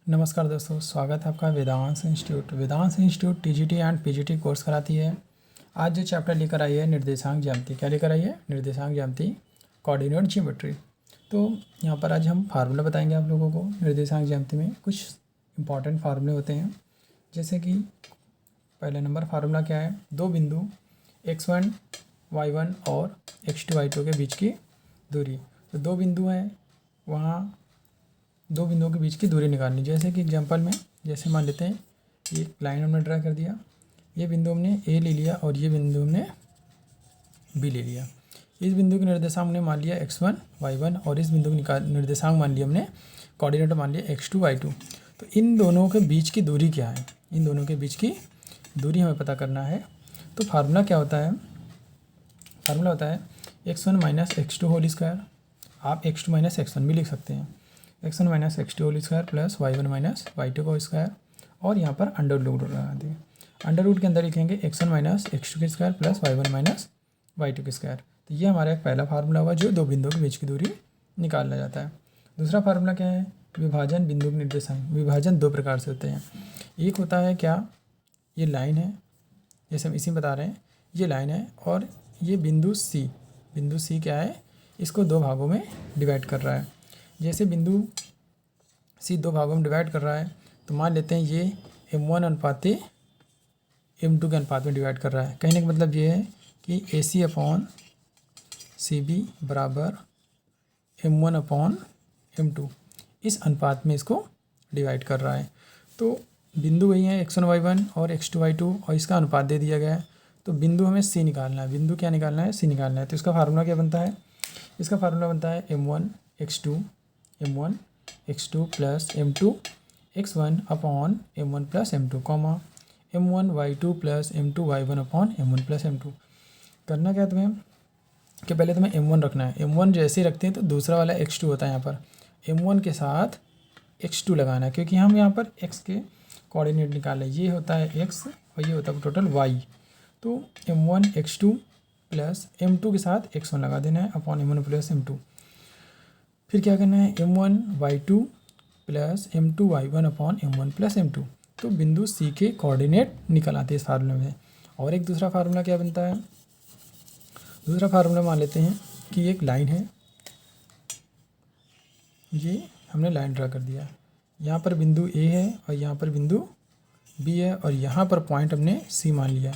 नमस्कार दोस्तों, स्वागत है आपका Vedansh institute TGT and PGT course कराती है। आज जो चैप्टर लेकर आई है निर्देशांक ज्यामिति। क्या लेकर आई है? निर्देशांक ज्यामिति, कोऑर्डिनेट ज्योमेट्री। तो यहाँ पर आज हम फार्मूला बताएंगे आप लोगों को। निर्देशांक ज्यामिति में कुछ इंपॉर्टेंट फार्मूले होते हैं, जैसे कि पहले नंबर फार्मूला क्या है? दो बिंदु x1 y1 और x2 y2 के बीच की दूरी। तो दो बिंदु हैं, वहाँ दो बिंदुओं के बीच की दूरी निकालनी। जैसे कि एग्जांपल में जैसे मान लेते हैं, एक लाइन हमने ड्रा कर दिया, ये बिंदु हमने ए ले लिया और ये बिंदु हमने बी ले लिया। इस बिंदु के निर्देशांक हमने मान लिया x1 y1 और इस बिंदु के निर्देशांक मान लिया हमने, कोऑर्डिनेट मान लिया x2 y2। तो इन दोनों के बीच की दूरी क्या है? इन दोनों के बीच की दूरी हमें पता करना है। तो फार्मूला क्या होता है? फार्मूला होता है x1 minus x2 whole square. आप x2 माइनस x1 भी लिख सकते हैं। x1 minus x2 whole square plus y1 minus y2 का स्क्वायर, और यहाँ पर अंडर रूट लगा देंगे। अंडर रूट के अंदर लिखेंगे x1 माइनस x2 के square plus y1 minus y2 के स्क्वायर। तो ये हमारा एक पहला फार्मूला हुआ जो दो बिंदुओं के बीच की दूरी निकालना जाता है। दूसरा फार्मूला क्या है? विभाजन बिंदु के निर्देशांक। विभाजन दो प्रकार से होते हैं। एक होता है क्या, ये लाइन है, जैसे हम इसी में बता रहे हैं, ये लाइन है और ये बिंदु सी क्या है? इसको दो भागों में डिवाइड कर रहा है। जैसे बिंदु सी दो भागों में डिवाइड कर रहा है, तो मान लेते हैं ये m1 अनुपात m2 के अनुपात में डिवाइड कर रहा है। कहने का मतलब ये है कि AC अपॉन CB बराबर m1 अपॉन m2, इस अनुपात में इसको डिवाइड कर रहा है। तो बिंदु वही है x1 y1 और x2 y2 और इसका अनुपात दे दिया गया है। तो बिंदु हमें C निकालना है। बिंदु क्या निकालना है? C निकालना है। तो इसका फार्मूला क्या बनता है? इसका फार्मूला बनता है m1 x2 plus m2 x1 upon m1 plus m2 comma m1 y2 plus m2 y1 upon m1 plus m2। करना क्या तुम्हें कि पहले तुम्हें m1 रखना है। m1 जैसे ही रखते हैं तो दूसरा वाला x2 होता है, यहाँ पर m1 के साथ x2 लगाना है, क्योंकि हम यहाँ पर x के कोऑर्डिनेट निकालें। ये होता है x और ये होता है टोटल y। तो m1 x2 प्लस m2 के साथ x1 लगा देना है अपॉन m1 प्लस m2। फिर क्या करना है? m1 y2 plus m2 y1 upon m1 plus m2। तो बिंदु C के कोऑर्डिनेट निकल आते हैं इस फार्मूले में। और एक दूसरा फार्मूला क्या बनता है? दूसरा फार्मूला मान लेते हैं कि एक लाइन है, ये हमने लाइन ड्रा कर दिया। यहाँ पर बिंदु A है और यहाँ पर बिंदु B है और यहाँ पर पॉइंट हमने C मान लिया।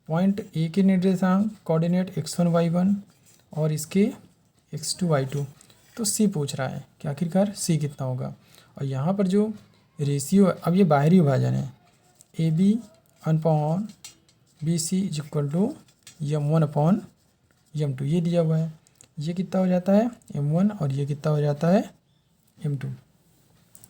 पॉइंट A के निर्देशांक कोऑर्डिनेट x1 y1 और इसके x2 y2। तो C पूछ रहा है कि आखिरकार C कितना होगा। और यहाँ पर जो रेशियो, अब ये बाहरी विभाजन है, AB upon BC is equal to m1 upon m2, ये दिया हुआ है। ये कितना हो जाता है? m1 और ये कितना हो जाता है? m2।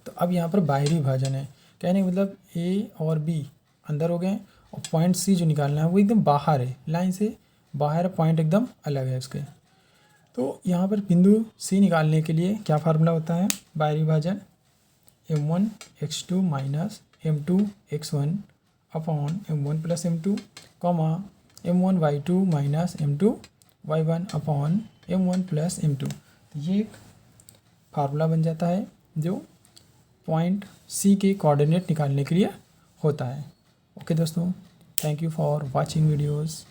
तो अब यहाँ पर बाहरी विभाजन है, कहने का मतलब A और B अंदर हो गए और पॉइंट C जो निकालना है वो एकदम बाहर है, लाइन से बाहर पॉइंट एकदम अलग है उसके। तो यहाँ पर बिंदु C निकालने के लिए क्या फार्मूला होता है? बाहरी विभाजन m1 x2 minus m2 x1 upon m1 plus m2 comma m1 y2 minus m2 y1 upon m1 plus m2। तो ये एक फार्मूला बन जाता है जो पॉइंट C के कोऑर्डिनेट निकालने के लिए होता है। ओके दोस्तों, thank you for watching videos.